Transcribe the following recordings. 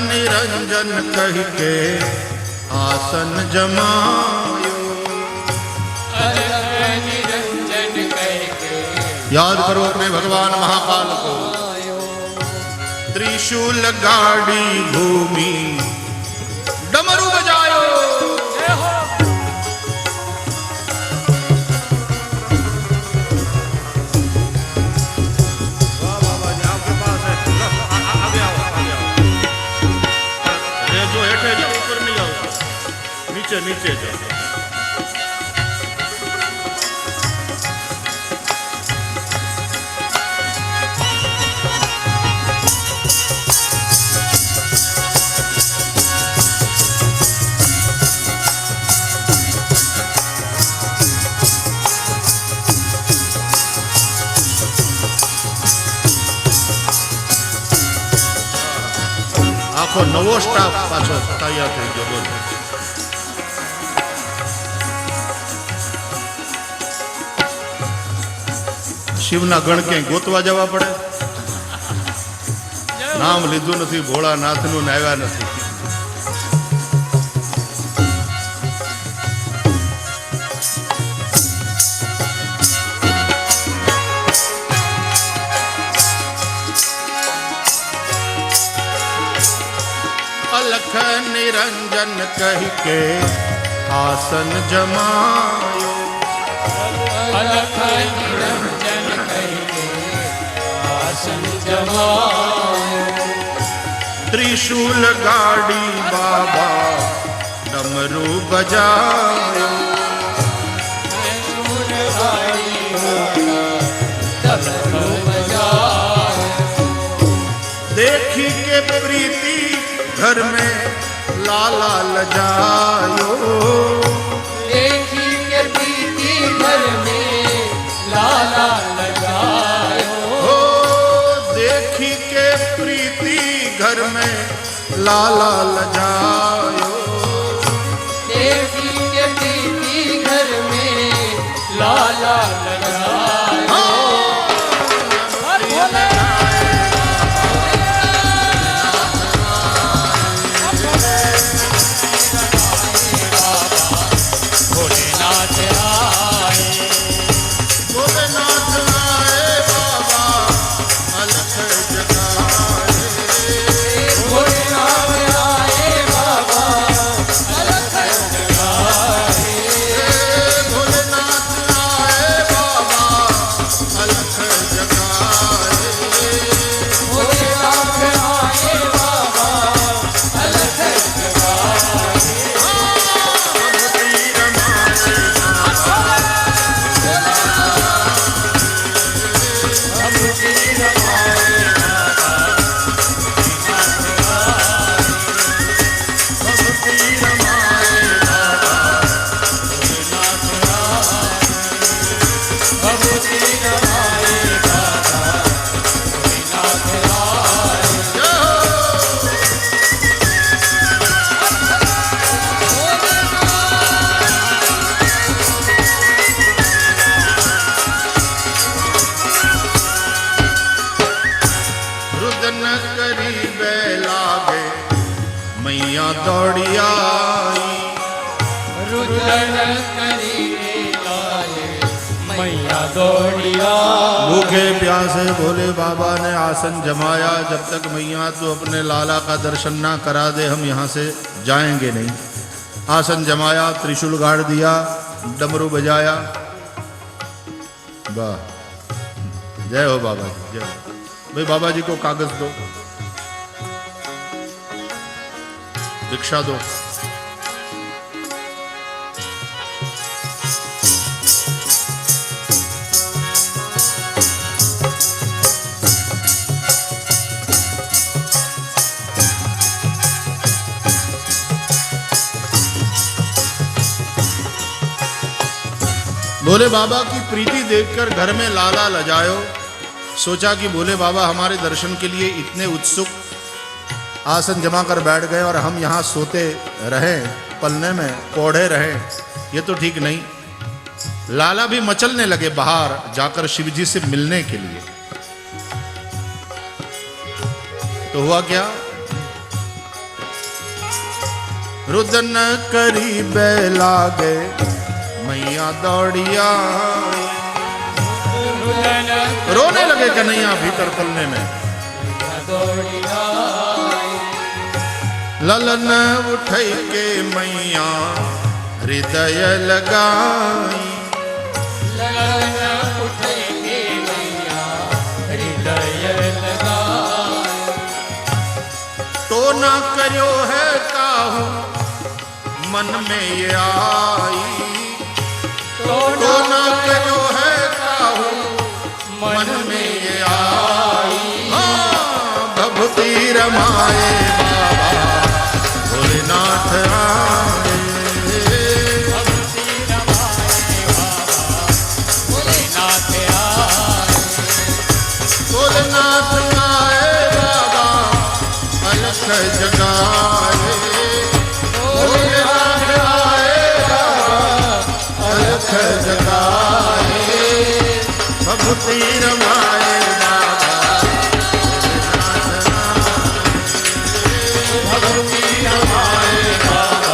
निरंजन कह के आसन जमायो। निरंजन कह के याद करो अपने भगवान महाकाल को। त्रिशूल गाड़ी भूमि डमरू बजायो। नीचे नीचे जाओ। આખો નવો સ્ટાફ પાછો તૈયાર થઈ ગયો। બોલો શિવના ગણ ક્યાંય ગોતવા જવા પડે? નામ લીધું નથી ભોળાનાથનું ને આવ્યા નથી। अलख निरंजन कह के आसन जमायो। अलख निरंजन कह के आसन जमायो। त्रिशूल गाड़ी बाबा डमरू बजायो। त्रिशूल गाड़ी बाबा डमरू बजायो। देखी के प्रीति घर में लाला लजायो। देखी के प्रीति घर में लाला लगायो। हो देखी के प्रीति घर में लाला लजायो। देखी के प्रीति घर में लाला लगायो। मैया दौड़ी आई। रुदन करी लाए मैया दौड़ी आई। भूखे प्यासे भोले बाबा ने आसन जमाया। जब तक मैया तो अपने लाला का दर्शन ना करा दे हम यहाँ से जाएंगे नहीं। आसन जमाया, त्रिशूल गाड़ दिया, डमरू बजाया। वाह, जय हो बाबा जी, जय हो। भाई बाबा जी को कागज दो, दीक्षा दो। भोले बाबा की प्रीति देखकर घर में लाला लजायो। सोचा कि भोले बाबा हमारे दर्शन के लिए इतने उत्सुक आसन जमा कर बैठ गए और हम यहाँ सोते रहें, पलने में कोढ़े रहें, ये तो ठीक नहीं। लाला भी मचलने लगे बाहर जाकर शिवजी से मिलने के लिए। तो हुआ क्या, रुदन करीब लागे मैया दौड़िया। रोने लगे कन्हैया भीतर तलने में। ललन उठै के मैया हृदय लगाई। ललन उठै के मैया हृदय लगाई। तो ना करो है काहू मन में ये आई। तो ना करो है काहू मन में ये आई। हाँ भभूति रमाए बाबा भोलेनाथ आए। भक्ति रमाए बाबा भोलेनाथ आए। भोलेनाथ आए बाबा अलख जगाए। भोलेनाथ आए बाबा अलख जगाए। भभूति रमाए बाबा भोलेनाथ आए। भभूति रमाए बाबा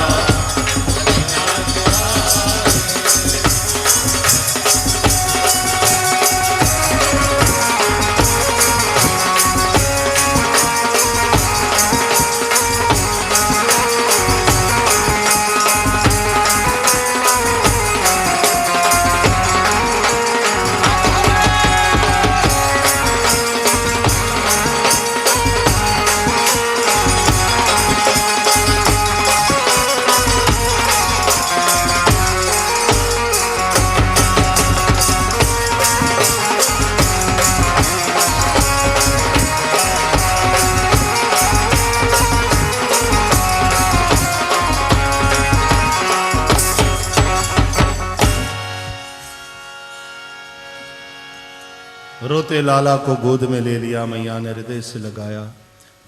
रोते लाला को गोद में ले लिया मैया ने हृदय से लगाया।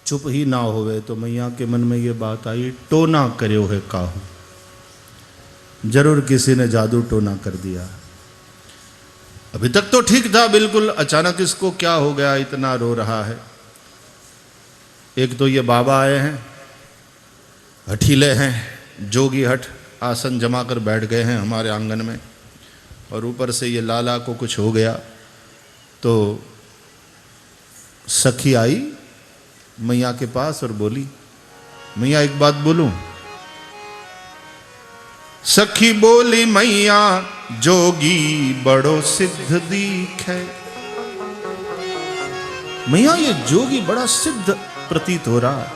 चुप ही ना होवे तो मैया के मन में ये बात आई, टोना કર્યો है काहू। जरूर किसी ने जादू टोना कर दिया। अभी तक तो ठीक था बिल्कुल, अचानक इसको क्या हो गया इतना रो रहा है। एक तो ये बाबा आए हैं, हठीले हैं, जोगी हठ, आसन जमा कर बैठ गए हैं हमारे आंगन में, और ऊपर से ये लाला को कुछ हो गया। तो सखी आई मैया के पास और बोली, मैया एक बात बोलूं? सखी बोली मैया जोगी बड़ो सिद्ध दिखे। मैया ये जोगी बड़ा सिद्ध प्रतीत हो रहा है।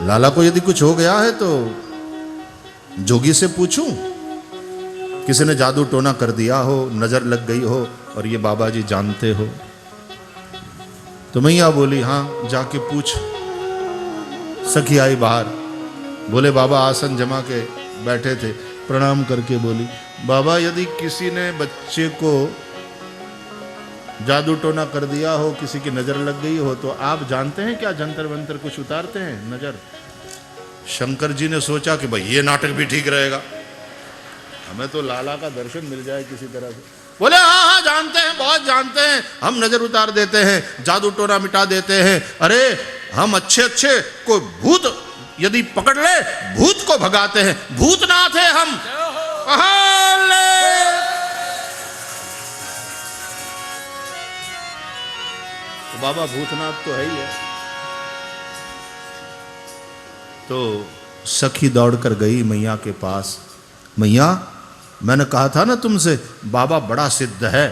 लाला को यदि कुछ हो गया है तो जोगी से पूछूं, किसी ने जादू टोना कर दिया हो, नजर लग गई हो और ये बाबा जी जानते हो। तो मैया बोली हाँ जाके पूछ। सखी आई बाहर, बोले बाबा आसन जमा के बैठे थे, प्रणाम करके बोली बाबा यदि किसी ने बच्चे को जादू टोना कर दिया हो, किसी की नजर लग गई हो, तो आप जानते हैं क्या जंतर मंतर कुछ उतारते हैं नजर? शंकर जी ने सोचा कि भाई ये नाटक भी ठीक रहेगा, हमें तो लाला का दर्शन मिल जाए किसी तरह से। बोले हाँ हाँ जानते हैं, बहुत जानते हैं, हम नजर उतार देते हैं, जादू टोना मिटा देते हैं। अरे हम अच्छे अच्छे कोई भूत यदि पकड़ ले भूत को भगाते हैं, भूतनाथ है हम। तो बाबा भूतनाथ तो है ही है। तो सखी दौड़कर गई मैया के पास, मैया मैंने कहा था ना तुमसे बाबा बड़ा सिद्ध है।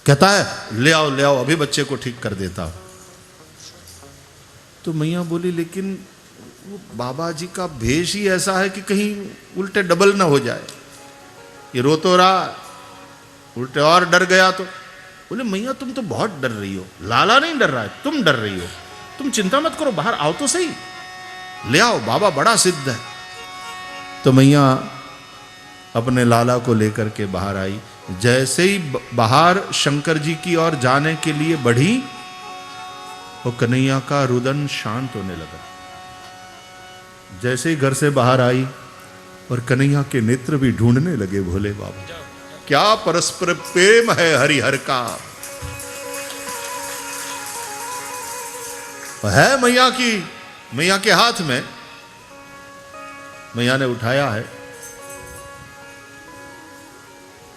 कहता है ले आओ अभी बच्चे को ठीक कर देता हूं। तो मैया बोली लेकिन वो बाबा जी का भेष ही ऐसा है कि कहीं उल्टे डबल ना हो जाए। ये रो तो रहा, उल्टे और डर गया तो। बोले मैया तुम तो बहुत डर रही हो, लाला नहीं डर रहा है, तुम डर रही हो। तुम चिंता मत करो, बाहर आओ तो सही, ले आओ, बाबा बड़ा सिद्ध है। तो मैया अपने लाला को लेकर के बाहर आई। जैसे ही बाहर शंकर जी की ओर जाने के लिए बढ़ी, वो कन्हैया का रुदन शांत होने लगा। जैसे ही घर से बाहर आई और कन्हैया के नेत्र भी ढूंढने लगे भोले बाबा। क्या परस्पर प्रेम है हरिहर का, है मैया की मैया के हाथ में मैया ने उठाया है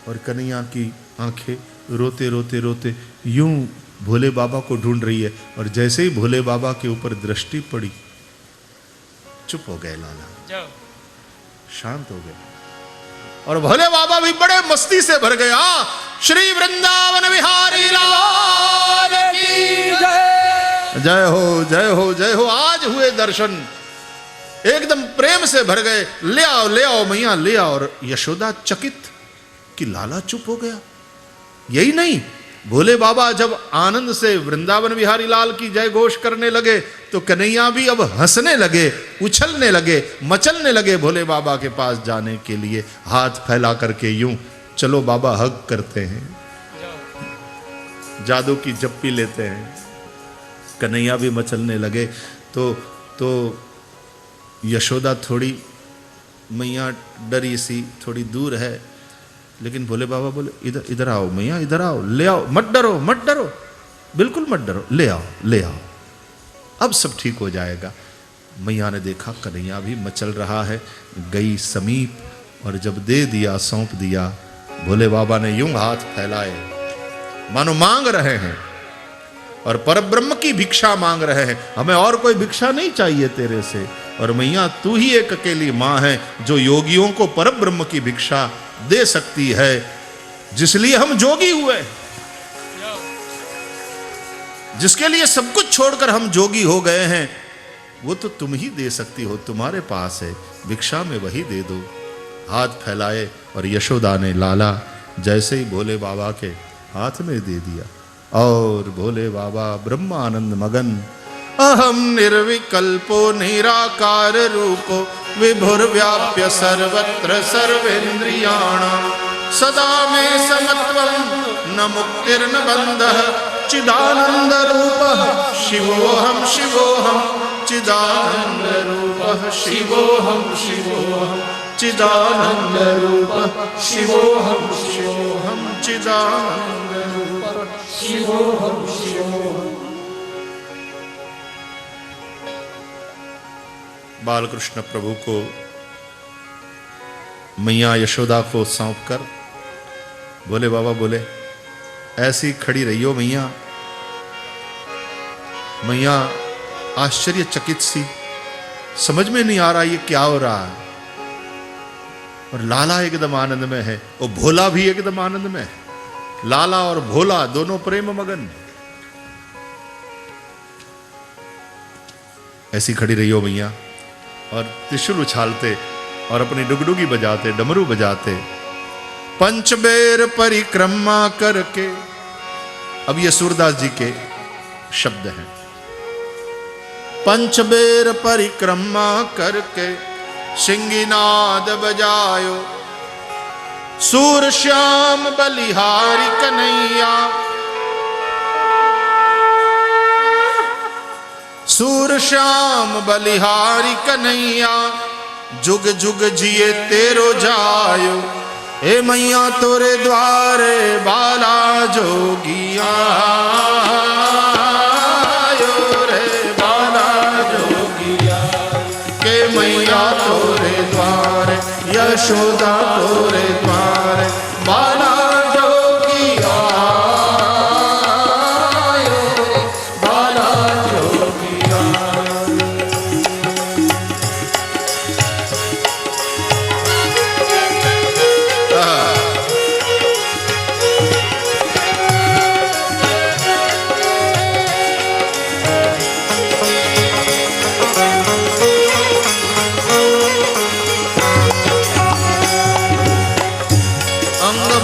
और कन्हैया की आंखें रोते रोते रोते यूं भोले बाबा को ढूंढ रही है। और जैसे ही भोले बाबा के ऊपर दृष्टि पड़ी, चुप हो गए लाला, जाओ शांत हो गए। और भोले बाबा भी बड़े मस्ती से भर गए। हाँ, श्री वृंदावन बिहारी लाल की जय, जय हो जय हो जय हो। आज हुए दर्शन, एकदम प्रेम से भर गए। ले आओ मैया ले आओ। और यशोदा चकित कि लाला चुप हो गया। यही नहीं, भोले बाबा जब आनंद से वृंदावन बिहारी लाल की जय घोष करने लगे तो कन्हैया भी अब हंसने लगे, उछलने लगे, मचलने लगे भोले बाबा के पास जाने के लिए, हाथ फैला करके यूं, चलो बाबा हग करते हैं, जादू की जप्पी लेते हैं। कन्हैया भी मचलने लगे। तो यशोदा थोड़ी, मैया डरी सी, थोड़ी दूर है, लेकिन भोले बाबा बोले इधर इधर आओ मैया, इधर आओ, ले आओ, मत डरो मत डरो, बिल्कुल मत डरो, ले आओ ले आओ, अब सब ठीक हो जाएगा। मैया ने देखा कन्हैया भी मचल रहा है, गई समीप और जब दे दिया, सौंप दिया, भोले बाबा ने यूं हाथ फैलाए मानो मांग रहे हैं और परब्रह्म की भिक्षा मांग रहे हैं। हमें और कोई भिक्षा नहीं चाहिए तेरे से, और मैया तू ही एक अकेली मां है जो योगियों को परब्रह्म की भिक्षा दे सकती है, जिसलिए हम जोगी हुए, जिसके लिए सब कुछ छोड़कर हम जोगी हो गए हैं, वो तो तुम ही दे सकती हो, तुम्हारे पास है, भिक्षा में वही दे दो। हाथ फैलाए और यशोदा ने लाला जैसे ही भोले बाबा के हाथ में दे दिया, और भोले बाबा ब्रह्मानंद मगन, अहम निर्विकल्पो निराकार रूपो विभुर्व्याप्य सर्वत्र सर्वेन्द्रियाणां सदा मे समत्वं न मुक्तिर्न बन्धः चिदानंद रूपः शिवोऽहं शिवोऽहं चिदानंद रूपः शिवोऽहं शिवोऽहं चिदानंद रूपः शिवोऽहं शिवोऽहं चिदानंद रूपः शिवोऽहं शिवोऽहं। बालकृष्ण प्रभु को मैया यशोदा को सौंपकर भोले बाबा बोले ऐसी खड़ी रहियो मैया। मैया आश्चर्यचकित सी, समझ में नहीं आ रहा ये क्या हो रहा है। और लाला एकदम आनंद में है, वो भोला भी एकदम आनंद में है। लाला और भोला दोनों प्रेम मगन। ऐसी खड़ी रहियो मैया, और त्रिशूल उछालते और अपनी डुगडुगी बजाते, डमरू बजाते, पंचबेर परिक्रमा करके। अब ये सूरदास जी के शब्द हैं। पंचबेर परिक्रमा करके सिंगिनाद बजायो, सूर श्याम बलिहारी कन्हैया, सूर श्याम बलिहारी कन्हैया, जुग जुग जिए तेरो जायो। ए मैया तोरे द्वारे बाला जोगिया रे, बाला जोगिया के मैया तोरे द्वारे, यशोदा तोरे द्वारे बाला जोगिया, बाला जोगिया।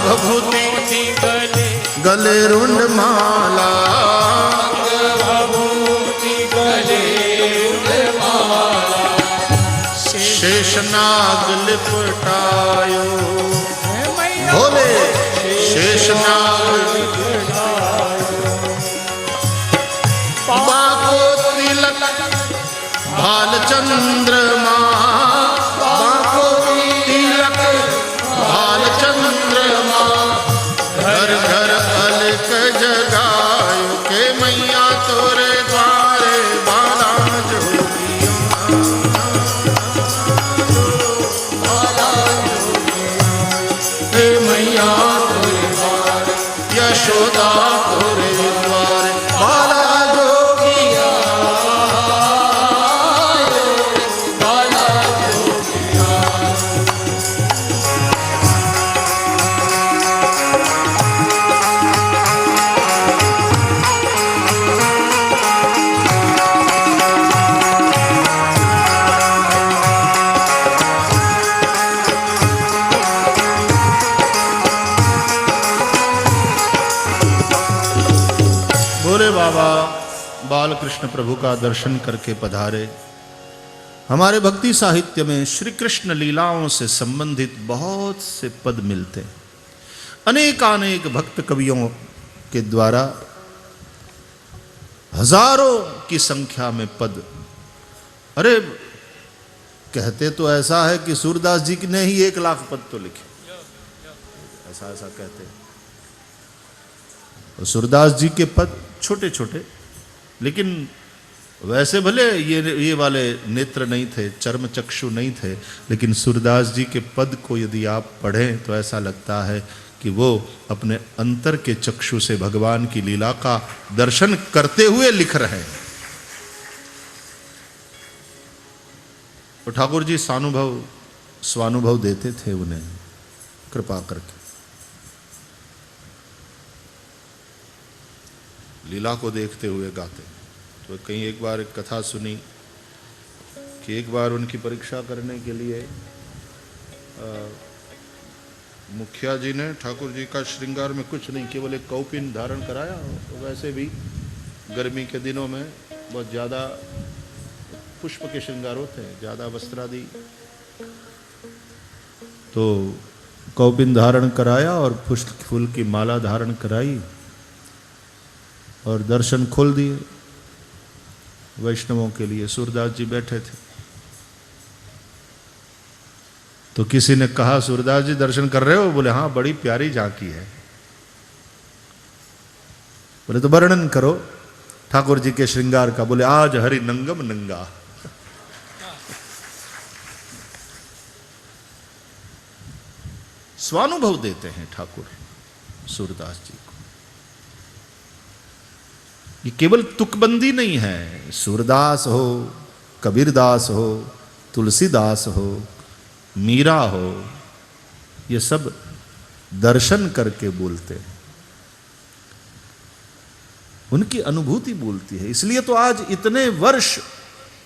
भभूति गले रुंड माला, भभूति गले रुंड माला, शेषनाग लिपटायो। भोले शेषनाग बाको तिलक भाल चंद्रमा, बाको तिलक भाल चंद्रमा, घर घर अलक जगायो के मैया तोरे द्वारे बाला जोगिया। भोले बाबा बालकृष्ण प्रभु का दर्शन करके पधारे। हमारे भक्ति साहित्य में श्री कृष्ण लीलाओं से संबंधित बहुत से पद मिलते हैं। अनेकानेक भक्त कवियों के द्वारा हजारों की संख्या में पद। अरे कहते तो ऐसा है कि सूरदास जी ने ही 1 लाख पद तो लिखे, ऐसा ऐसा कहते हैं। सूरदास जी के पद छोटे छोटे, लेकिन वैसे भले ये वाले नेत्र नहीं थे, चर्म चक्षु नहीं थे, लेकिन सूरदास जी के पद को यदि आप पढ़ें तो ऐसा लगता है कि वो अपने अंतर के चक्षु से भगवान की लीला का दर्शन करते हुए लिख रहे हैं। तो ठाकुर जी स्वानुभव देते थे उन्हें कृपा करके। लीला को देखते हुए गाते। तो कहीं एक बार एक कथा सुनी कि एक बार उनकी परीक्षा करने के लिए मुखिया जी ने ठाकुर जी का श्रृंगार में कुछ नहीं, केवल एक कौपिन धारण कराया। तो वैसे भी गर्मी के दिनों में बहुत ज़्यादा पुष्प के श्रृंगार होते हैं, ज़्यादा वस्त्रादि। तो कौपिन धारण कराया और पुष्प फूल की माला धारण कराई और दर्शन खोल दिए वैष्णवों के लिए। सूरदास जी बैठे थे। तो किसी ने कहा, सूरदास जी दर्शन कर रहे हो? बोले हाँ, बड़ी प्यारी झांकी है। बोले तो वर्णन करो ठाकुर जी के श्रृंगार का। बोले आज हरि नंगम नंगा। स्वानुभव देते हैं ठाकुर सूरदास जी को। ये केवल तुकबंदी नहीं है। सूरदास हो, कबीरदास हो, तुलसीदास हो, मीरा हो, ये सब दर्शन करके बोलते हैं, उनकी अनुभूति बोलती है। इसलिए तो आज इतने वर्ष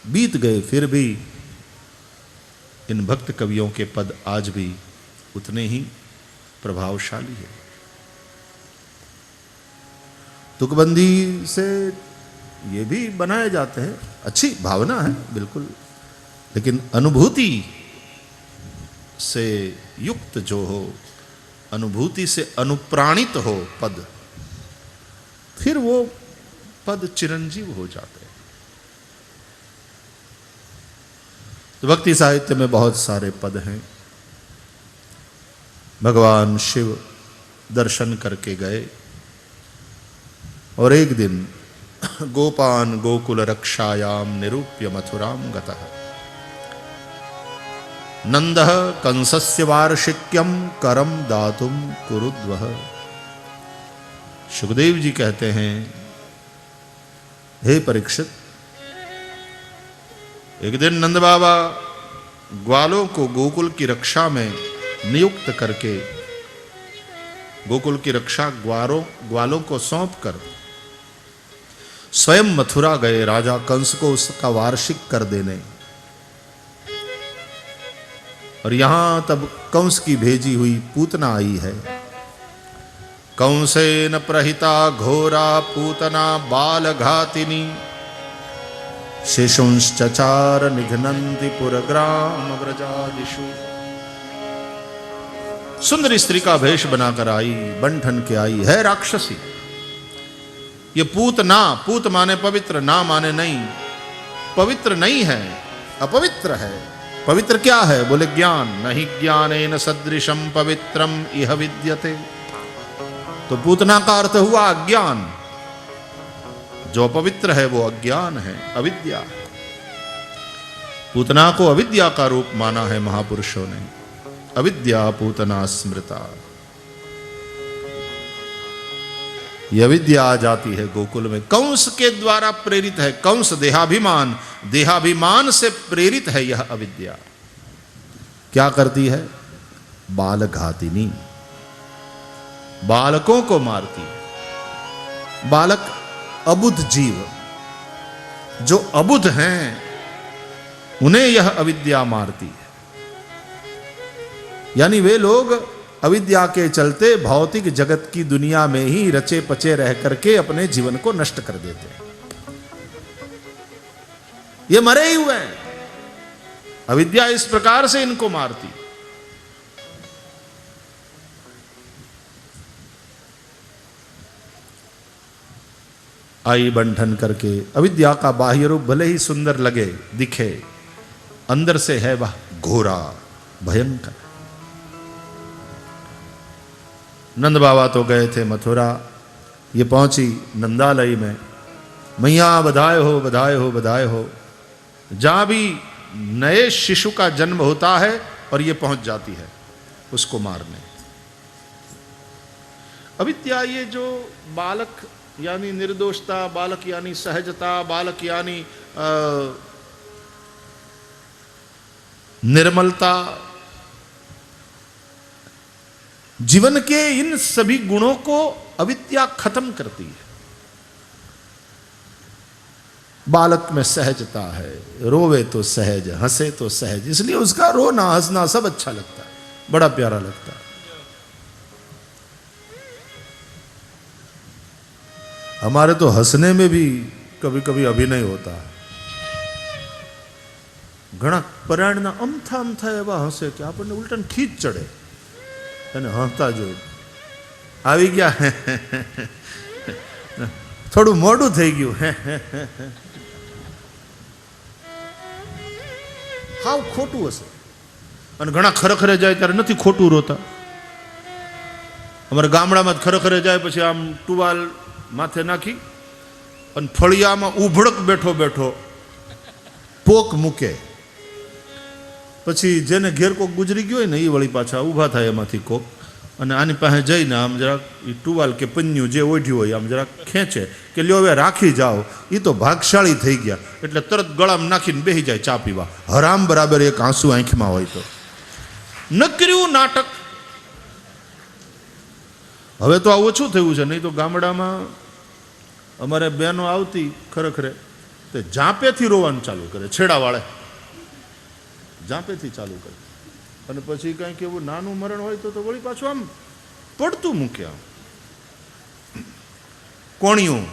बीत गए फिर भी इन भक्त कवियों के पद आज भी उतने ही प्रभावशाली है। तुकबंदी से ये भी बनाए जाते हैं, अच्छी भावना है बिल्कुल, लेकिन अनुभूति से युक्त जो हो, अनुभूति से अनुप्राणित हो पद, फिर वो पद चिरंजीव हो जाते हैं। तो भक्ति साहित्य में बहुत सारे पद हैं। भगवान शिव दर्शन करके गए और एक दिन गोपान गोकुल रक्षायाम निरूप्य मथुराम गतः नंदः कंसस्य वार्षिक्यम करम दातुम कुरुद्वः। सुखदेव जी कहते हैं, हे परीक्षित, एक दिन नंद बाबा ग्वालों को गोकुल की रक्षा में नियुक्त करके, गोकुल की रक्षा ग्वालों को सौंप कर स्वयं मथुरा गए राजा कंस को उसका वार्षिक कर देने। और यहां तब कंस की भेजी हुई पूतना आई है। कंसेन प्रहिता घोरा पूतना बाल घातिनी शिशुंश्चचार निघ्नन्ति पुरग्राम व्रजादिषु। सुंदर स्त्री का भेष बनाकर आई, बंठन के आई है, राक्षसी। ये पूतना, पूत माने पवित्र, ना माने नहीं, पवित्र नहीं है, अपवित्र है। पवित्र क्या है? बोले ज्ञान। नहीं ज्ञानेन सदृशम पवित्रम इह विद्यते। तो पूतना का अर्थ हुआ अज्ञान। जो पवित्र है वो अज्ञान है, अविद्या है। पूतना को अविद्या का रूप माना है महापुरुषों ने। अविद्या पूतना स्मृता। यह विद्या आ जाती है गोकुल में, कंस के द्वारा प्रेरित है। कंस देहाभिमान, देहाभिमान से प्रेरित है यह अविद्या। क्या करती है? बाल घातिनी, बालकों को मारती है। बालक अबुद्ध जीव, जो अबुद्ध हैं उन्हें यह अविद्या मारती है। यानी वे लोग अविद्या के चलते भौतिक जगत की दुनिया में ही रचे पचे रह करके अपने जीवन को नष्ट कर देते हैं। ये मरे ही हुए हैं। अविद्या इस प्रकार से इनको मारती। आई बंधन करके अविद्या का बाह्य रूप भले ही सुंदर लगे दिखे, अंदर से है वह घोरा भयंकर। नंद बाबा तो गए थे मथुरा, ये पहुंची नंदालय में। मैया बधाए हो बधाए हो बधाए हो। जहां भी नए शिशु का जन्म होता है और ये पहुंच जाती है उसको मारने। अविद्या ये जो बालक यानी निर्दोषता, बालक यानी सहजता, बालक यानी निर्मलता, जीवन के इन सभी गुणों को अविद्या खत्म करती है। बालक में सहजता है, रोवे तो सहज, हंसे तो सहज, इसलिए उसका रोना हंसना सब अच्छा लगता है, बड़ा प्यारा लगता है। हमारे तो हंसने में भी कभी कभी अभिनय होता है। घना परायणना अमथा अमथा एवा हंसे कि આપણને ઉલટન ખીચ ચડે અને હસતા જોઈ આવી ગયા થોડું મોડું થઈ ગયું હાવ ખોટું હશે અને ઘણા ખરેખરે જાય ત્યારે નથી ખોટું રોતા। અમારા ગામડામાં ખરેખરે જાય પછી આમ ટુવાલ માથે નાખી અને ફળિયામાં ઉભડક બેઠો બેઠો પોક મૂકે, પછી જેને ઘેર કોક ગુજરી ગયો હોય ને એ વળી પાછા ઊભા થાય એમાંથી કોક અને આની પાસે જઈને આમ જરાક એ ટુવાલ કે પન્યું જે ઓઢ્યું હોય આમ જરાક ખેંચે કે લ્યો હવે રાખી જાઓ, એ તો ભાગશાળી થઈ ગયા એટલે તરત ગળામાં નાખીને બેસી જાય ચા પીવા। હરામ બરાબર એક આંસુ આંખમાં હોય તો નકર્યું નાટક। હવે તો આ ઓછું થયું છે, નહીં તો ગામડામાં અમારે બહેનો આવતી ખરેખરે તે જાપેથી રોવાનું ચાલુ કરે, છેડાવાળે જાપેથી ચાલુ કરે અને પછી કંઈક એવું નાનું મરણ હોય તો વળી પાછું આમ પડતું મૂકે આમ કોણિયું।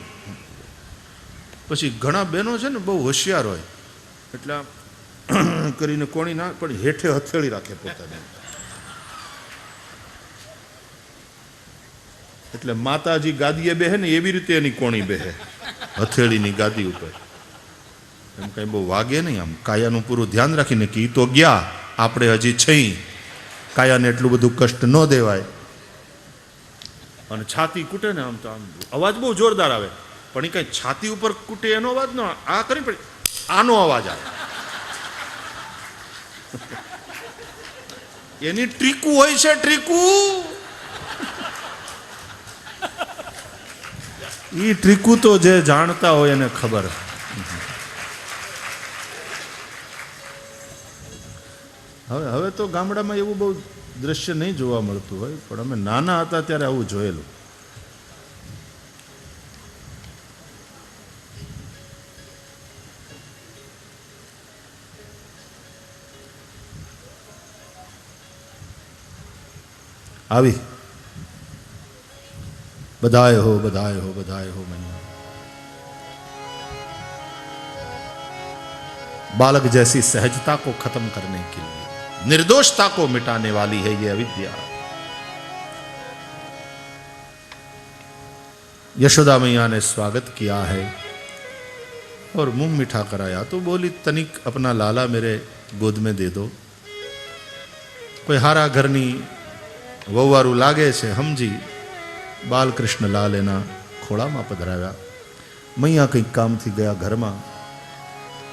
પછી ઘણા બહેનો છે ને બહુ હોશિયાર હોય એટલે આમ કરીને કોણી ના પણ હેઠે હથેળી રાખે પોતાને, એટલે માતાજી ગાદીએ બેહે ને એવી રીતે એની કોણી બેહે હથેળીની ગાદી ઉપર, એમ કઈ બહુ વાગે નહીં, આમ કાયાનું પૂરું ધ્યાન રાખીને કે ઈ તો ગયા આપણે હજી છઈ, કાયાને એટલું બધું કષ્ટ ન દેવાય। અને છાતી કૂટે ને આમ તો આમ અવાજ બહુ જોરદાર આવે પણ એ કઈ છાતી ઉપર કૂટે એનો અવાજ ન આ કરી પણ આનો અવાજ આવે। એની ટ્રીકુ હોય છે, ટ્રીકુ। એ ટ્રીકુ તો જે જાણતા હોય એને ખબર। હવે તો ગામડામાં એવું બહુ દ્રશ્ય નહીં જોવા મળતું હોય પણ અમે નાના હતા ત્યારે આવું જોયેલું। આવી बधाए हो बधाए हो बधाए हो मैया। बालक जैसी सहजता को खत्म करने के लिए, निर्दोषता को मिटाने वाली है ये अविद्या। यशोदा मैया ने स्वागत किया है और मुंह मीठा कराया तो बोली तनिक अपना लाला मेरे गोद में दे दो। कोई हारा घरनी वहुवारू लागे छे हमजी बालकृष्ण लाल एना खोड़ामां पधराव्या। मैया कई काम थी गया घर में,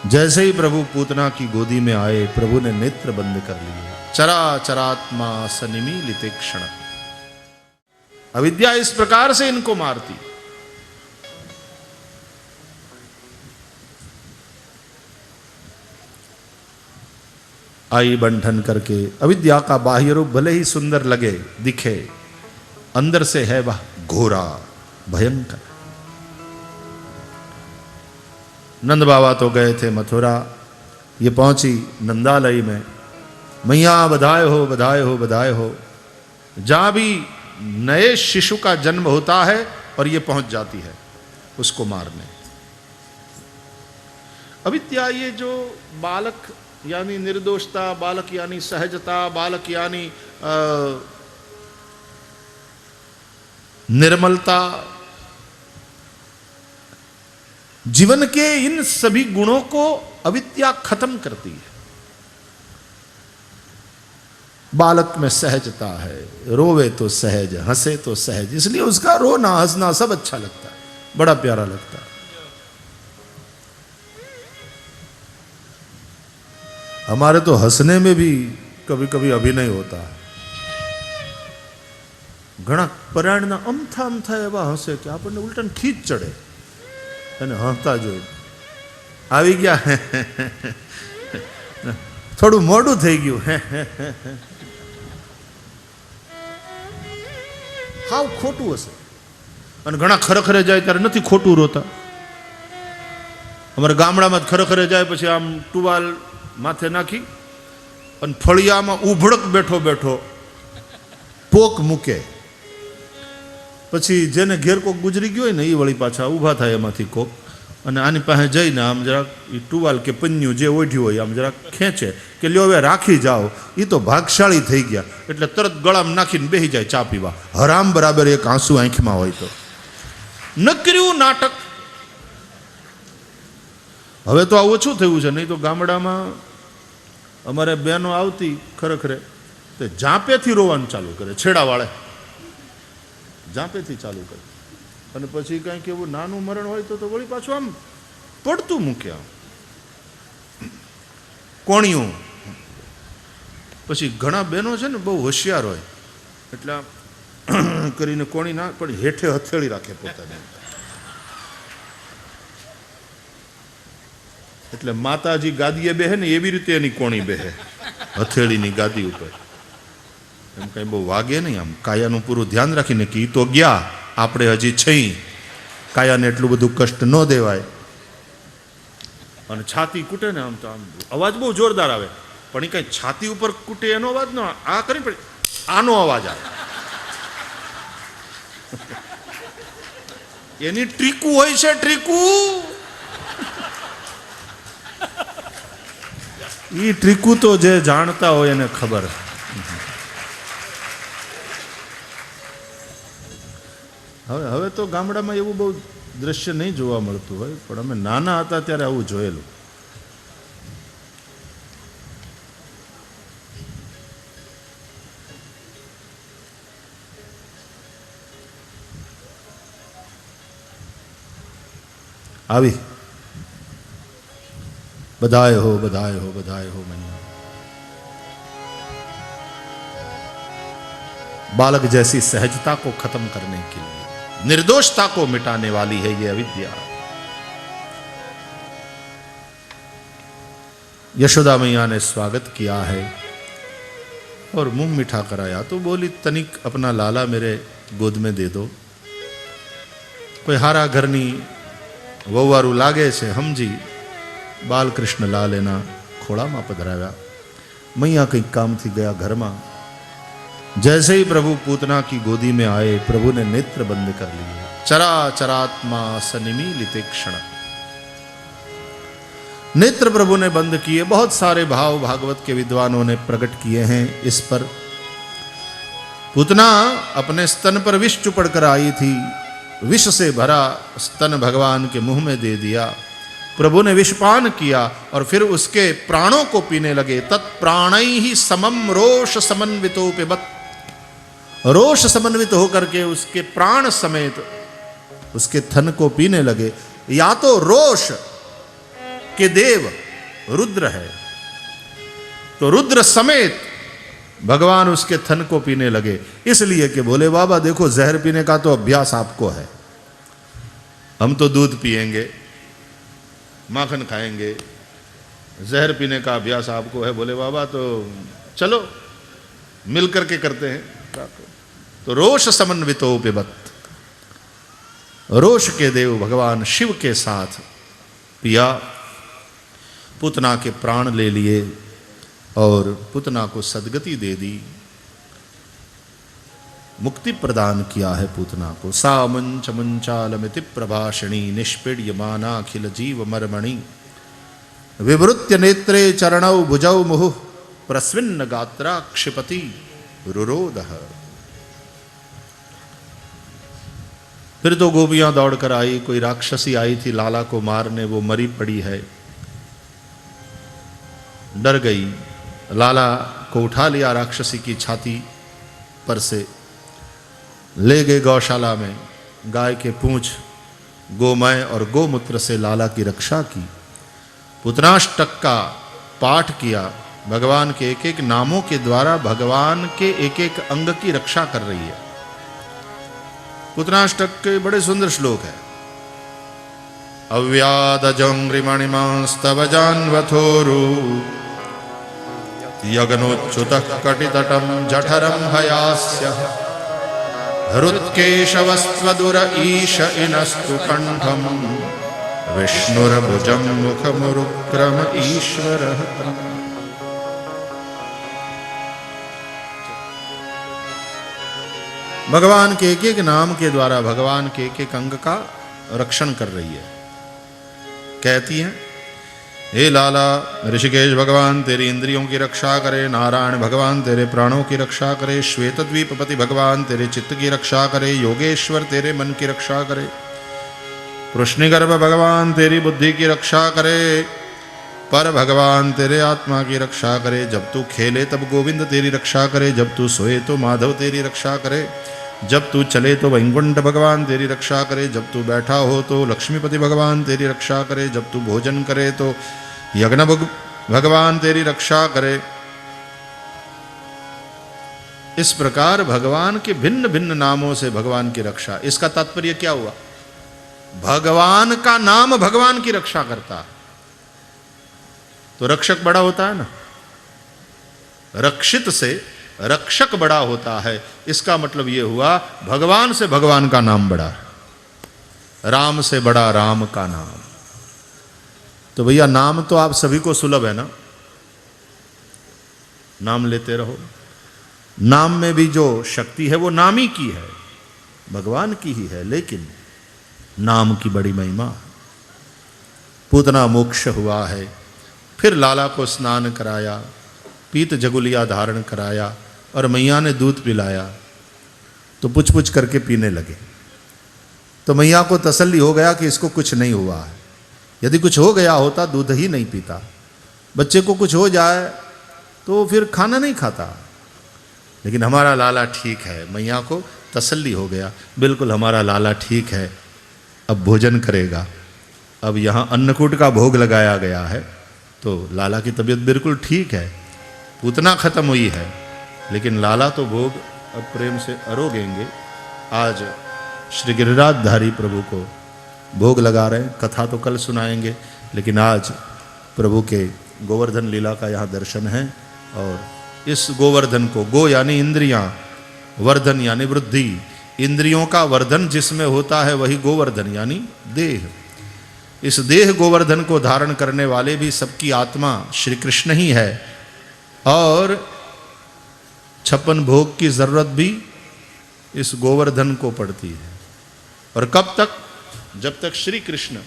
जैसे ही प्रभु पूतना की गोदी में आए प्रभु ने नेत्र बंद कर लिए। चरा चरात्मा सनिमीलिते क्षण। अविद्या इस प्रकार से इनको मारती। आई बंधन करके अविद्या का बाह्य रूप भले ही सुंदर लगे दिखे, अंदर से है वह घोरा भयंकर। नंद बाबा तो गए थे मथुरा, ये पहुंची नंदालय में। मैया बधाए हो बधाए हो बधाए हो। जहां भी नए शिशु का जन्म होता है और ये पहुंच जाती है उसको मारने। अविद्या ये जो बालक यानी निर्दोषता, बालक यानी सहजता, बालक यानी निर्मलता, जीवन के इन सभी गुणों को अविद्या खत्म करती है। बालक में सहजता है, रोवे तो सहज, हंसे तो सहज, इसलिए उसका रोना हंसना सब अच्छा लगता है, बड़ा प्यारा लगता है। हमारे तो हंसने में भी कभी कभी अभिनय होता है। घना परायणना अमथा अमथा एवा हंसे कि આપણને ઉલટન ખીચ ચડે અને હસતા જોઈ આવી ગયા થોડું મોડું થઈ ગયું હાવ ખોટું હશે અને ઘણા ખરેખરે જાય ત્યારે નથી ખોટું રોતા। અમારા ગામડામાં ખરેખરે જાય પછી આમ ટુવાલ માથે નાખી અને ફળિયામાં ઉભડક બેઠો બેઠો પોક મૂકે, પછી જેને ઘેર કોક ગુજરી ગયો હોય ને એ વળી પાછા ઊભા થાય એમાંથી કોક અને આની પાસે જઈને આમ જરાક એ ટુવાલ કે પન્યું જે ઓઢ્યું હોય આમ જરાક ખેંચે કે લ્યો હવે રાખી જાઓ, એ તો ભાગશાળી થઈ ગયા એટલે તરત ગળામાં નાખીને બેસી જાય ચા પીવા। હરામ બરાબર એક આંસુ આંખમાં હોય તો નકર્યું નાટક। હવે તો આ ઓછું થયું છે, નહીં તો ગામડામાં અમારે બહેનો આવતી ખરેખરે તે જાપેથી રોવાનું ચાલુ કરે, છેડાવાળે જાપેથી ચાલુ કરે અને પછી કંઈક એવું નાનું મરણ હોય તો વળી પાછું આમ પડતું મૂકે આમ કોણિયું। પછી ઘણા બહેનો છે ને બહુ હોશિયાર હોય એટલે આમ કરીને કોણી ના પણ હેઠે હથેળી રાખે પોતાને, એટલે માતાજી ગાદીએ બેહે ને એવી રીતે એની કોણી બેહે હથેળીની ગાદી ઉપર, એમ કઈ બહુ વાગે નહીં, આમ કાયાનું પૂરું ધ્યાન રાખીને કે ઈ તો ગયા આપણે હજી છઈ, કાયાને એટલું બધું કષ્ટ ન દેવાય। અને છાતી કૂટે ને આમ તો આમ અવાજ બહુ જોરદાર આવે પણ એ કઈ છાતી ઉપર કૂટે એનો અવાજ ન, આ કરી પણ આનો અવાજ આવે। એની ટ્રીકુ હોય છે, ટ્રીકુ। એ ટ્રીકુ તો જે જાણતા હોય એને ખબર। હવે તો ગામડામાં એવું બહુ દ્રશ્ય નહીં જોવા મળતું હોય પણ અમે નાના હતા ત્યારે આવું જોયેલું। આવી બધાય હો બધાય હો બધાય हो मैया। बालक जैसी सहजता को खत्म करने के लिए, निर्दोषता को मिटाने वाली है ये अविद्या। यशोदा मैया ने स्वागत किया है और मुंह मीठा कराया तो बोली तनिक अपना लाला मेरे गोद में दे दो। कोई हारा घरनी वहुवारू लागे छे हमजी बालकृष्ण लाल एना खोड़ामां पधराव्या। मैया कई काम थी गया घर में, जैसे ही प्रभु पूतना की गोदी में आए प्रभु ने नेत्र बंद कर लिए। चरा चरात्मा सनिमीलिते क्षण, नेत्र प्रभु ने बंद किए। बहुत सारे भाव भागवत के विद्वानों ने प्रकट किए हैं इस पर। पूतना अपने स्तन पर विष चुपड़ कर आई थी, विष से भरा स्तन भगवान के मुंह में दे दिया। प्रभु ने विषपान किया और फिर उसके प्राणों को पीने लगे। तत्प्राणै ही समम रोष समन्वितो पिबत, रोष समन्वित होकर के उसके प्राण समेत उसके थन को पीने लगे। या तो रोष के देव रुद्र है तो रुद्र समेत भगवान उसके थन को पीने लगे। इसलिए कि बोले बाबा देखो जहर पीने का तो अभ्यास आपको है, हम तो दूध पिएंगे माखन खाएंगे, जहर पीने का अभ्यास आपको है। बोले बाबा तो चलो मिल करके करते हैं। तो रोष समन्वितो पिबत, रोष के देव भगवान शिव के साथ पिया, पूतना के प्राण ले लिए और पूतना को सदगति दे दी। मुक्ति प्रदान किया है पूतना को। सा मंच मंचालमिति प्रभाषिणी निष्पीड्यमाना अखिल जीव मर्मणि विवृत्य नेत्रे चरणौ भुजौ मुहुः प्रस्विन्न गात्रा क्षिपति रुरोदः। फिर तो गोपियां दौड़कर आई, कोई राक्षसी आई थी लाला को मारने, वो मरी पड़ी है, डर गई। लाला को उठा लिया राक्षसी की छाती पर से, ले गए गौशाला में, गाय के पूंछ गोमय और गोमूत्र से लाला की रक्षा की। पुतनाष्टक का पाठ किया, भगवान के एक एक नामों के द्वारा भगवान के एक एक अंग की रक्षा कर रही है। पुतनाष्टक के बड़े सुंदर श्लोक है। अव्यादजंग्रिमणिमांस्तव जान्वथोरु यज्ञोच्युतः कटितटं जठरं हयास्य हृत्केशवस्त्वदुर ईश इनस्तु कंठं विष्णुर्भुजं मुखमुरुक्रम ईश्वरः। भगवान के एक एक नाम के द्वारा भगवान के एक एक अंग का रक्षण कर रही है। कहती हैं, हे लाला, ऋषिकेश भगवान तेरी इंद्रियों की रक्षा करे, नारायण भगवान तेरे प्राणों की रक्षा करे, श्वेतद्वीपपति भगवान तेरे चित्त की रक्षा करे, योगेश्वर तेरे मन की रक्षा करे, कृष्णगर्भ भगवान तेरी बुद्धि की रक्षा करे, पर भगवान तेरे आत्मा की रक्षा करे। जब तू खेले तब गोविंद तेरी रक्षा करे, जब तू सोए तो माधव तेरी रक्षा करे, जब तू चले तो वैकुंठ भगवान तेरी रक्षा करे, जब तू बैठा हो तो लक्ष्मीपति भगवान तेरी रक्षा करे, जब तू भोजन करे तो यज्ञ भगवान तेरी रक्षा करे। इस प्रकार भगवान के भिन्न भिन्न नामों से भगवान की रक्षा। इसका तात्पर्य क्या हुआ? भगवान का नाम भगवान की रक्षा करता है तो रक्षक बड़ा होता है ना। रक्षित से रक्षक बड़ा होता है, इसका मतलब यह हुआ भगवान से भगवान का नाम बड़ा है, राम से बड़ा राम का नाम। तो भैया नाम तो आप सभी को सुलभ है ना, नाम लेते रहो। नाम में भी जो शक्ति है वो नाम ही की है, भगवान की ही है, लेकिन नाम की बड़ी महिमा। पूतना मोक्ष हुआ है, फिर लाला को स्नान कराया, पीत जगुलिया धारण कराया और मैया ने दूध पिलाया तो पुछ पुछ करके पीने लगे। तो मैया को तसल्ली हो गया कि इसको कुछ नहीं हुआ है। यदि कुछ हो गया होता दूध ही नहीं पीता। बच्चे को कुछ हो जाए तो फिर खाना नहीं खाता, लेकिन हमारा लाला ठीक है। मैया को तसल्ली हो गया, बिल्कुल हमारा लाला ठीक है, अब भोजन करेगा। अब यहाँ अन्नकूट का भोग लगाया गया है तो लाला की तबीयत बिल्कुल ठीक है। पूतना खत्म हुई है, लेकिन लाला तो भोग अब प्रेम से अरोगेंगे। आज श्री गिरिराजधारी प्रभु को भोग लगा रहे हैं। कथा तो कल सुनाएंगे, लेकिन आज प्रभु के गोवर्धन लीला का यहाँ दर्शन है। और इस गोवर्धन को, गो यानी इंद्रियां, वर्धन यानी वृद्धि, इंद्रियों का वर्धन जिसमें होता है वही गोवर्धन यानी देह। इस देह गोवर्धन को धारण करने वाले भी सबकी आत्मा श्री कृष्ण ही है, और 56 भोग की जरूरत भी इस गोवर्धन को पड़ती है। और कब तक? जब तक श्री कृष्ण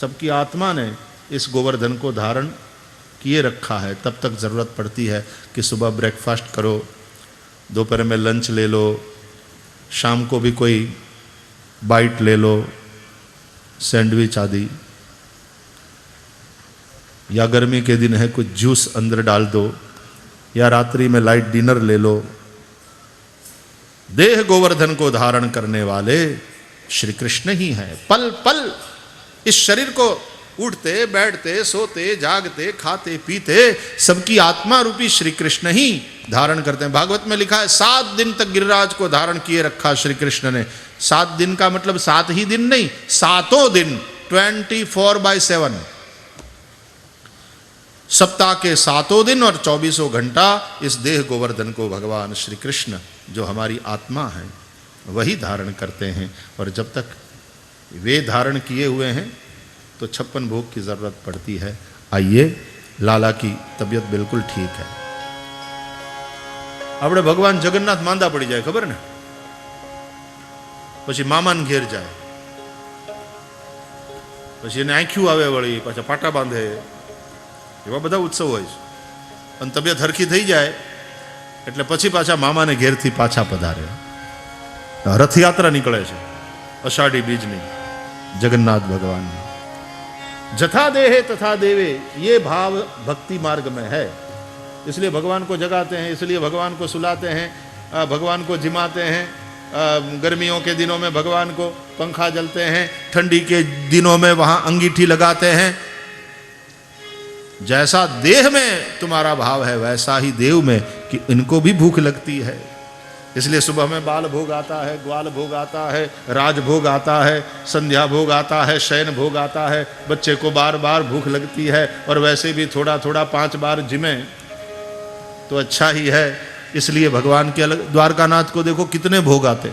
सबकी आत्मा ने इस गोवर्धन को धारण किए रखा है, तब तक जरूरत पड़ती है कि सुबह ब्रेकफास्ट करो, दोपहर में लंच ले लो, शाम को भी कोई बाइट ले लो, सैंडविच आदि, या गर्मी के दिन है कुछ जूस अंदर डाल दो, या रात्रि में लाइट डिनर ले लो। देह गोवर्धन को धारण करने वाले श्री कृष्ण ही हैं। पल पल इस शरीर को उठते बैठते सोते जागते खाते पीते सबकी आत्मा रूपी श्री कृष्ण ही धारण करते हैं। भागवत में लिखा है 7 दिन तक गिरिराज को धारण किए रखा श्री कृष्ण ने। 7 दिन का मतलब 7 ही दिन नहीं, 7 दिन, 24/7। सप्ताह के 7 दिन और 24 घंटा इस देह गोवर्धन को भगवान श्री कृष्ण जो हमारी आत्मा है वही धारण करते हैं। और जब तक वे धारण किए हुए हैं तो 56 भोग की जरूरत पड़ती है। आइए, लाला की तबीयत बिल्कुल ठीक है। આપણે ભગવાન જગન્નાથ માંદા પડી જાય ખબર ને, પછી મામાને ઘેર જાય, પછી એને આંખ્યું આવે વળી, પાછા પાટા બાંધે, એવા બધા ઉત્સવ હોય છે. અને તબિયત હરખી થઈ જાય એટલે પછી પાછા મામાને ઘેરથી પાછા પધારે. રથયાત્રા નીકળે છે અષાઢી બીજની जगन्नाथ भगवान. जथा देहे तथा देवे, ये भाव भक्ति मार्ग में है. इसलिए भगवान को जगाते हैं, इसलिए भगवान को सुलाते हैं, भगवान को जिमाते हैं. गर्मियों के दिनों में भगवान को पंखा जलते हैं, ठंडी के दिनों में वहाँ अंगीठी लगाते हैं. जैसा देह में तुम्हारा भाव है वैसा ही देव में कि इनको भी भूख लगती है. इसलिए सुबह में बाल भोग आता है, ग्वाल भोग आता है, राज भोग आता है, संध्या भोग आता है, शयन भोग आता है. बच्चे को बार बार भूख लगती है और वैसे भी थोड़ा थोड़ा 5 बार जिमे तो अच्छा ही है. इसलिए भगवान के अलग द्वारकानाथ को देखो कितने भोग आते,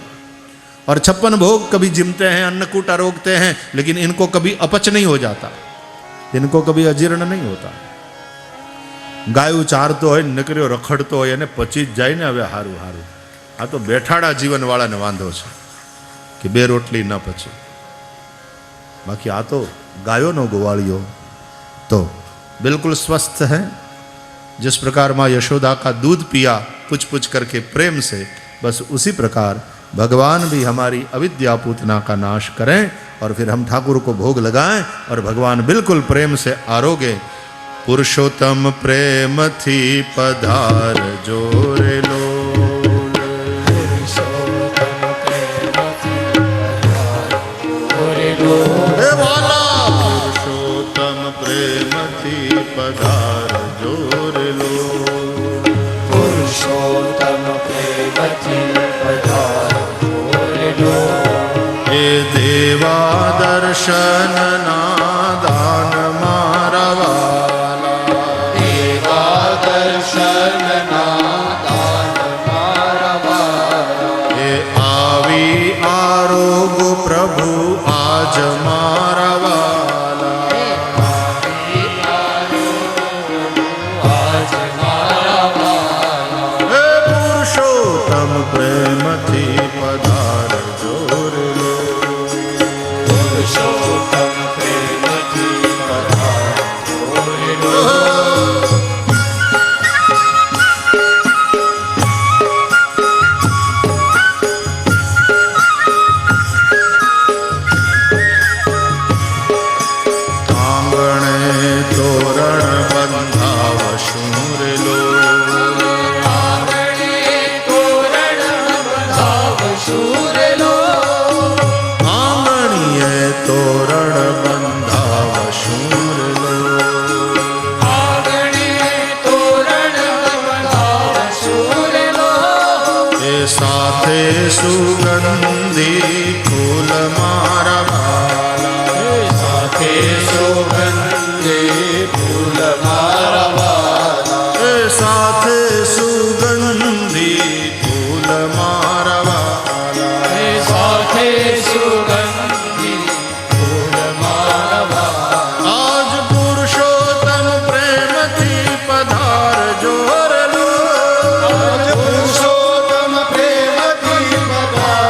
और 56 भोग कभी जिमते हैं, अन्नकूट आरोगते हैं, लेकिन इनको कभी अपच नहीं हो जाता, इनको कभी अजीर्ण नहीं होता. गायु चारतो હોય, નકર્યો રખડતો હોય અને પચી જ જાય ને. હવે હારું હારું, આ તો બેઠાડા જીવનવાળાને વાંધો છે કે 2 રોટલી ન પચે. બાકી આ તો ગાયોનો ગોવાળિયો तो बिल्कुल स्वस्थ है. जिस प्रकार माँ यशोदा का दूध पिया पुछ पुछ करके प्रेम से, बस उसी प्रकार भगवान भी हमारी अविद्या पूतना का नाश करें और फिर हम ठाकुर को भोग लगाएं और भगवान बिल्कुल प्रेम से आरोगे. पुरुषोत्तम प्रेम थी पधार जोरे लो, हे वाला पुरुषोत्तम प्रेम थी पधार जोर लो. पुरुषोत्तम प्रेम थी पधार जोर लो. हे देवा दर्शन ना दान मारा वाला, देवा दर्शन ना दान मारा वाला. हे आवी आरोग प्रभु आज मारा वाला. आज मारा वाला. हे पुरुषोत्तम प्रेम थी पधार जोर लो. पुरुषोत्तम प्रेम थी पधार जोर लो. सुगंधी फूल मारा वाला, साथे सुगंधी फूल मारा वाला. साथे सुगंधी फूल मारा वाला. साथे सुगंधी फूल मारा वाला. आज पुरुषोत्तम प्रेम थी पधार जोर लो. आज पुरुषोत्तम प्रेम थी पधार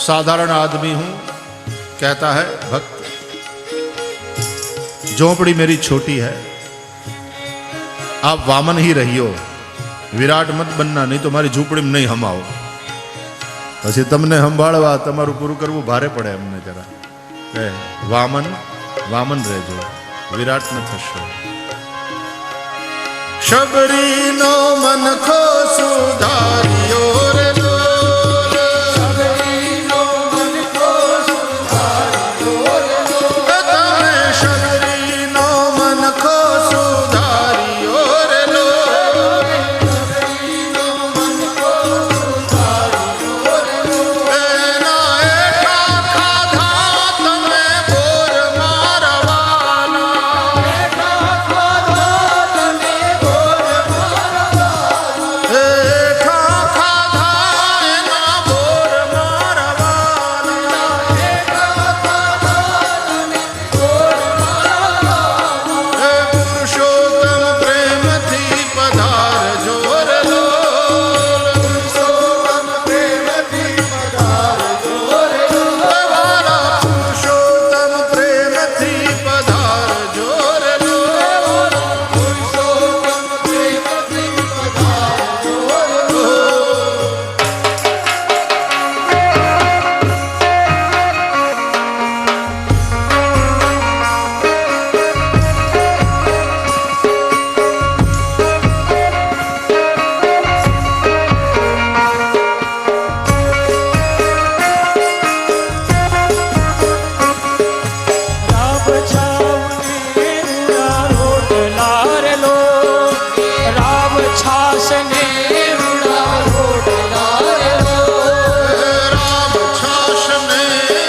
साधारण आदमी हूं, कहता है भक्त। झोंपड़ी मेरी छोटी है, आप वामन ही रहियो, विराट मत बनना, नहीं तो मारी झूंपड़ी में नहीं हम आओ। પછી તમને સંભાળવા તમારું પૂરું કરવું ભારે પડે અમને જરા. વામન વામન રહેજો, વિરાટ ન થશો. શબરીનો મનખો સુધાર્યો રે લોલ, શબરીનો મનખો સુધાર્યો રે લોલ. તમે શબરીનો મનખો સુધાર્યો રે લોલ, શબરીનો મનખો સુધાર્યો રે લોલ. એના એઠા ખાધા તમે બોર મારવાના, એઠા ખાધા તમે બોર મારવાના, એઠા ખાધા એના બોર મારવાના, એઠા ખાધા તમે બોર મારવાના. હે પુરુષોત્તમ પ્રેમથી પધારજો રે લોલ, પુરુષોત્તમ પ્રેમથી પધારજો રે લોલ. વાલા પુરુષોત્તમ પ્રેમથી પધારજો રે લોલ, પુરુષોત્તમ પ્રેમથી પધારજો રે લોલ. રામ છાવને રૂડા રોટલા રે લો, રામ છાસને રૂડા રોટલા રે લો, રામ છાશ ને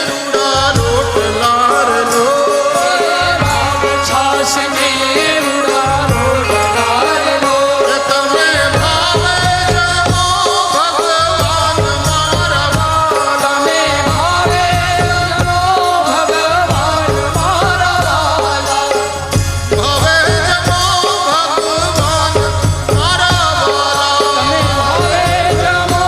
રૂડા રોટલા રે લોલ. રામ છાસને રૂડા રોટલા રે લો. તમે ભાવે જમો ભગવાન મારા વાલા, તમે ભાવે જનો ભગવાન મારા વાલા, ભાવે જમો ભગવાન મારા વાલા. તમે ભાવે જમો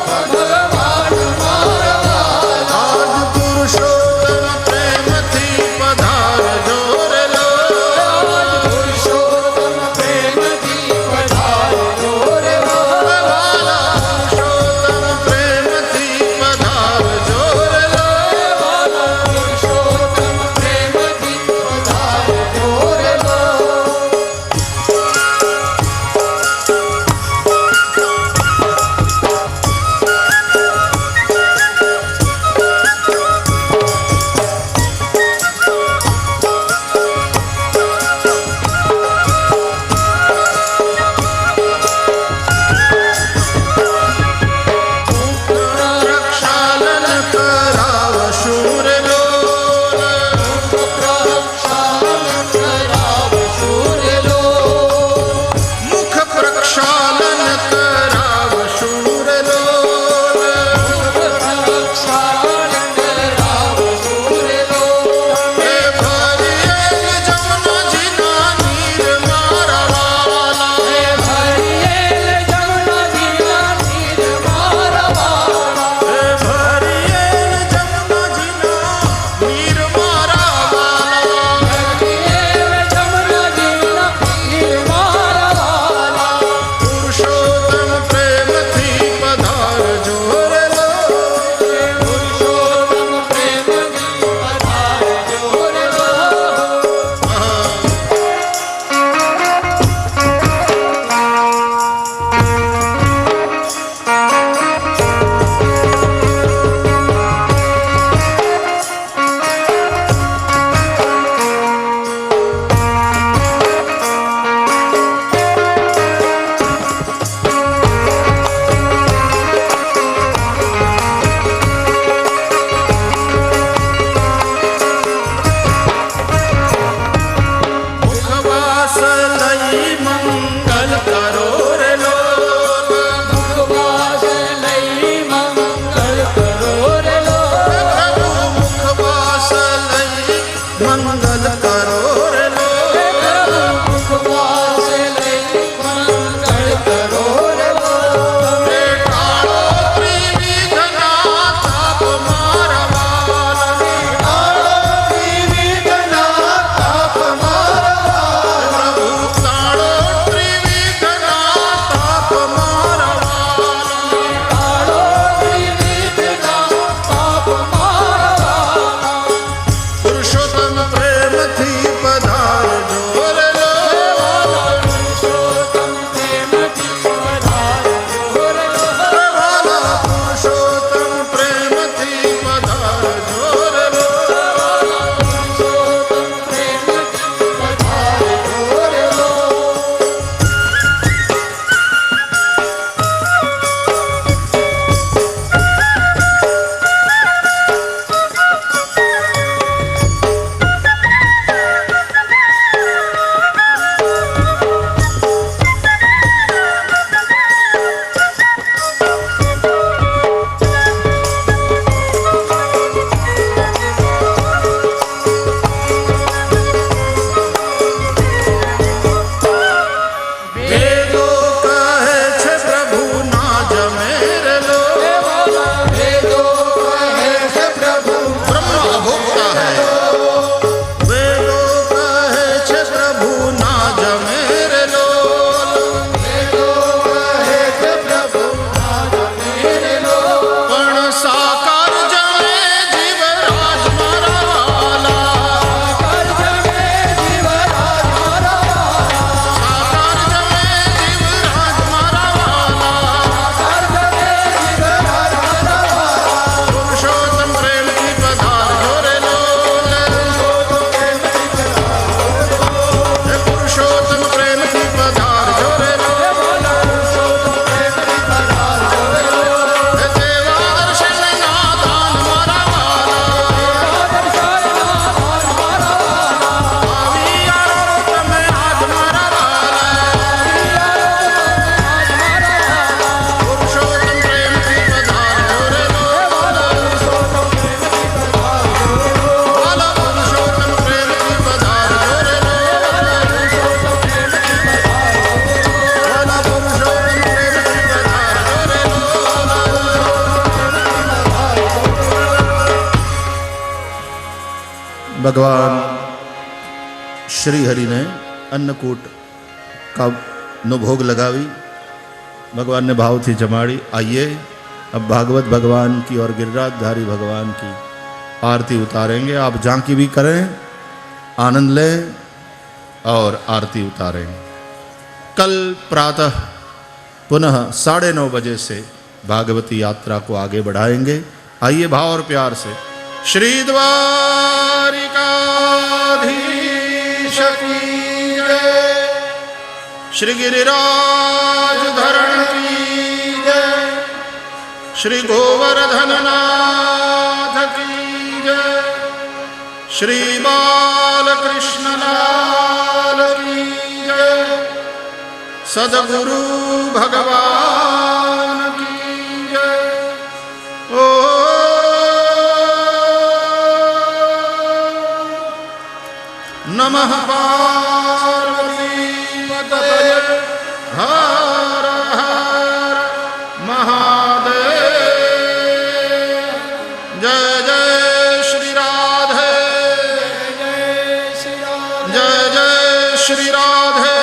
ભગવાન મારા વાલા. આજ પુરુષોત્તમ પ્રેમથી પધારજો રે લોલ, પુરુષોત્તમ પ્રેમથી પધારજો રે લો. વાલા પુરુષોત્તમ પ્રેમથી પધારજો રે લોલ. પુરુષોત્તમ પ્રેમથી પધારજો રે લો. પ્રક્ષાલન કરાવશું રે લોલ, પ્રક્ષાલન કરાવશું રે લો. મુખ પ્રક્ષાલન કરાવશું રે લોલ. પ્રક્ષાલન કરાવશું રે લો. એ ભરિયેલ જમનાજીના નીર મારા વાલા, હે ભરિયેલ જમનાજીના નીર મારા વાલા. એ ભરિયેલ જમનાજીના નીર મારા વાલા. ભરિયેલ જમનાજીના નીર મારા વાલા. પુરુષોત્તમ પ્રેમથી પધારજો રે લોલ, પુરુષોત્તમ પ્રેમથી પધારજો રે લો. મુખવાસ લઈ મંગલ કરો રે લોલ, મુખવાસ લઈ મંગલ કરો રે લો. પ્રભુ મુખવાસ લઈ મંગલ કરો રે લોલ. મુખવાસ લઈ મંગલ કરો રે લો. ટાળો ત્રિવિધના તાપ भगवान श्री हरि ने अन्नकूट का नो भोग लगावी, भगवान ने भाव थी जमाड़ी। आइए अब भागवत भगवान की और गिरिराजधारी भगवान की आरती उतारेंगे। आप झांकी भी करें, आनंद लें और आरती उतारें। कल प्रातः पुनः 9:30 बजे से भागवती यात्रा को आगे बढ़ाएंगे। आइए भाव और प्यार से श्री द्वारिकाधीश की जय, श्री गिरिराज धरण की जय, श्री गोवर्धन नाथ की जय, श्री बालकृष्ण लाल की जय, सद्गुरु भगवान की जय। ओ नमः पार्वती पतये हर हर महादेव। जय जय श्री राधे, जय जय श्री राधे,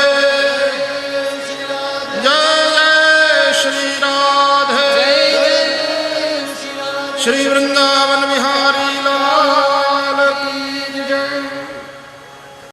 जय जय श्री राधे। श्री वृंदावन